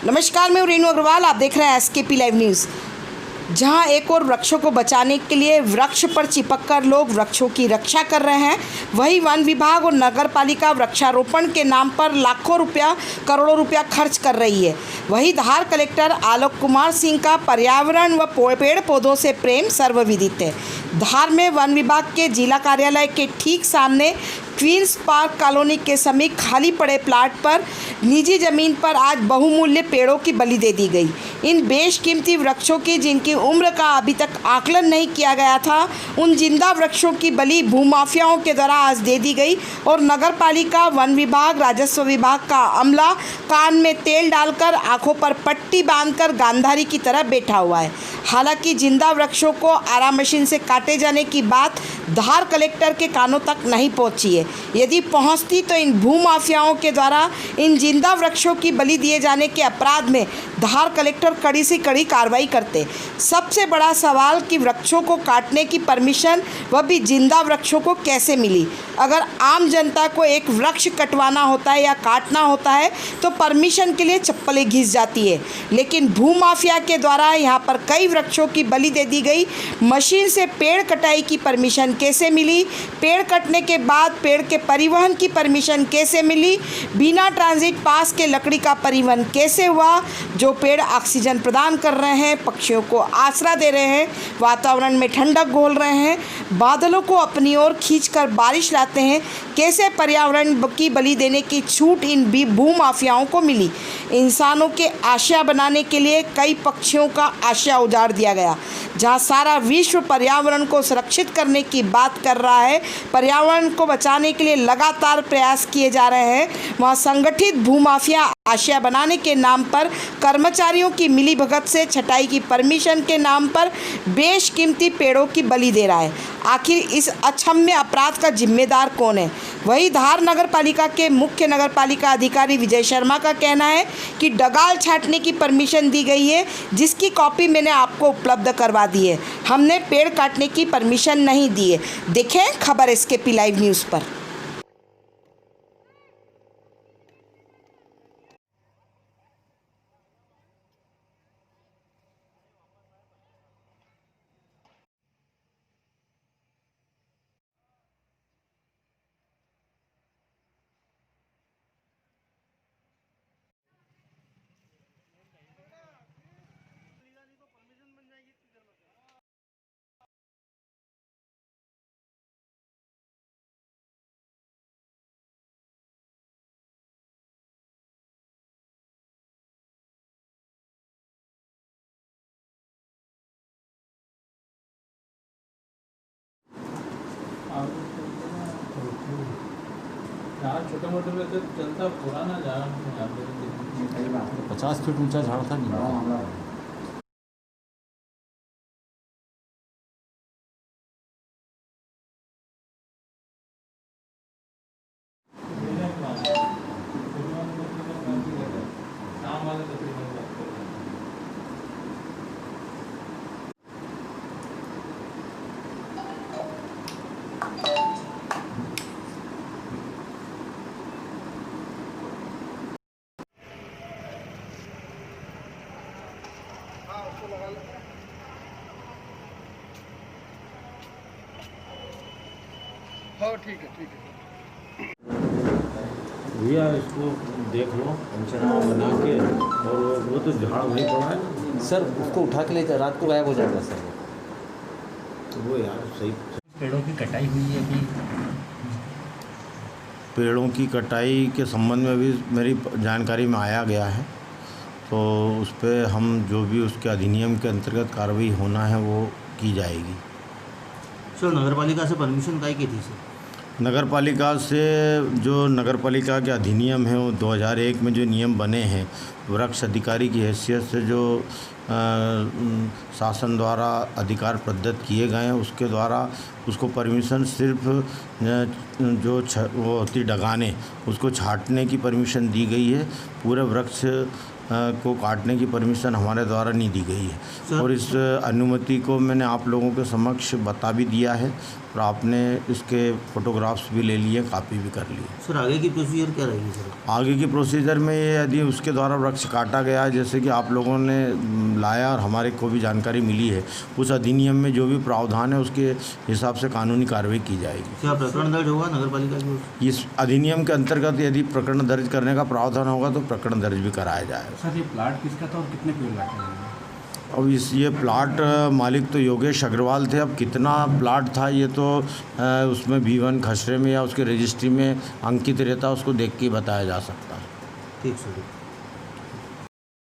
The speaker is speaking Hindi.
नमस्कार, मैं रेणु अग्रवाल। आप देख रहे हैं एसकेपी लाइव न्यूज़। जहां एक और वृक्षों को बचाने के लिए वृक्ष पर चिपककर लोग वृक्षों की रक्षा कर रहे हैं, वहीं वन विभाग और नगर पालिका वृक्षारोपण के नाम पर लाखों रुपया, करोड़ों रुपया खर्च कर रही है। वहीं धार कलेक्टर आलोक कुमार सिंह का पर्यावरण व पेड़ पौधों से प्रेम सर्वविदित है। धार में वन विभाग के जिला कार्यालय के ठीक सामने क्वींस पार्क कॉलोनी के समीप खाली पड़े प्लाट पर निजी ज़मीन पर आज बहुमूल्य पेड़ों की बलि दे दी गई। इन बेशकीमती वृक्षों की जिनकी उम्र का अभी तक आकलन नहीं किया गया था, उन जिंदा वृक्षों की बलि भूमाफियाओं के द्वारा आज दे दी गई और नगर पालिका, वन विभाग, राजस्व विभाग का अमला कान में तेल डालकर, आंखों पर पट्टी बांधकर गांधारी की तरह बैठा हुआ है। हालांकि जिंदा वृक्षों को आरा मशीन से काटे जाने की बात धार कलेक्टर के कानों तक नहीं पहुंची है। यदि पहुंचती तो इन भूमाफियाओं के द्वारा इन जिंदा वृक्षों की बलि दिए जाने के अपराध में धार कलेक्टर कड़ी से कड़ी कार्रवाई करते। सबसे बड़ा सवाल कि वृक्षों को काटने की परमिशन, वह भी जिंदा वृक्षों को, कैसे मिली? अगर आम जनता को एक वृक्ष कटवाना होता है या काटना होता है तो परमिशन के लिए चप्पलें घिस जाती है, लेकिन भूमाफिया के द्वारा यहाँ पर कई वृक्षों की बलि दे दी गई। मशीन से पेड़ कटाई की परमिशन कैसे मिली? पेड़ कटने के बाद पेड़ के परिवहन की परमिशन कैसे मिली? बिना ट्रांजिट पास के लकड़ी का परिवहन कैसे हुआ? जो पेड़ ऑक्सीजन प्रदान कर रहे हैं, पक्षियों को आसरा दे रहे हैं, वातावरण में ठंडक घोल रहे हैं, बादलों को अपनी ओर खींचकर बारिश लाते हैं, कैसे पर्यावरण की बलि देने की छूट इन भूमाफियाओं को मिली? इंसानों के आशिया बनाने के लिए कई पक्षियों का आशिया उजाड़ दिया गया। जहां सारा विश्व पर्यावरण को सुरक्षित करने की बात कर रहा है, पर्यावरण को बचाने के लिए लगातार प्रयास किए जा रहे हैं, वहां संगठित भूमाफिया आशिया बनाने के नाम पर, कर्मचारियों की मिलीभगत से छटाई की परमिशन के नाम पर बेशकीमती पेड़ों की बलि दे रहा है। आखिर इस अक्षम्य अपराध का जिम्मेदार कौन है? वही धार नगर पालिका के मुख्य नगर पालिका अधिकारी विजय शर्मा का कहना है कि डगाल छाटने की परमिशन दी गई है, जिसकी कॉपी मैंने आपको उपलब्ध करवा दी है। हमने पेड़ काटने की परमिशन नहीं दी है। देखें खबर एसकेपी लाइव न्यूज़ पर। छोटे मोटे में तो चलता पुराना झाड़ 50 फीट ऊंचा झाड़ था। नहीं हाँ ठीक है भैया, इसको देख लो पंचनामा बना के, और वो तो झाड़ वहीं पड़ा है ना सर। उसको उठा के ले रात को गायब हो जाएगा सर। तो वो यार सही। पेड़ों की कटाई हुई है कि पेड़ों की कटाई के संबंध में भी मेरी जानकारी में आया गया है, तो उस पर हम जो भी उसके अधिनियम के अंतर्गत कार्रवाई होना है वो की जाएगी। सर, नगर पालिका से परमिशन काई की थी सर? नगर पालिका से जो नगर पालिका के अधिनियम है वो 2001 में जो नियम बने हैं, वृक्ष अधिकारी की हैसियत से जो शासन द्वारा अधिकार प्रदत्त किए गए हैं, उसके द्वारा उसको परमिशन सिर्फ जो वो होती डगाने, उसको छाटने की परमिशन दी गई है। पूरे वृक्ष को काटने की परमिशन हमारे द्वारा नहीं दी गई है। और इस अनुमति को मैंने आप लोगों के समक्ष बता भी दिया है और आपने इसके फ़ोटोग्राफ्स भी ले लिए, कॉपी भी कर लिए। सर आगे की प्रोसीजर क्या रहेगी सर? आगे की प्रोसीजर में ये यदि उसके द्वारा वृक्ष काटा गया है, जैसे कि आप लोगों ने लाया और हमारे को भी जानकारी मिली है, उस अधिनियम में जो भी प्रावधान है उसके हिसाब से कानूनी कार्रवाई की जाएगी। क्या प्रकरण दर्ज होगा नगर पालिका की ओर से? इस अधिनियम के अंतर्गत यदि प्रकरण दर्ज करने का प्रावधान होगा तो प्रकरण दर्ज भी कराया जाएगा। सर ये प्लाट किसका था और कितने पेड़ लगे हैं? अब ये प्लाट मालिक तो योगेश अग्रवाल थे। अब कितना प्लाट था ये तो उसमें B1 खसरे में या उसके रजिस्ट्री में अंकित रहता, उसको देख के ही बताया जा सकता है। ठीक सर।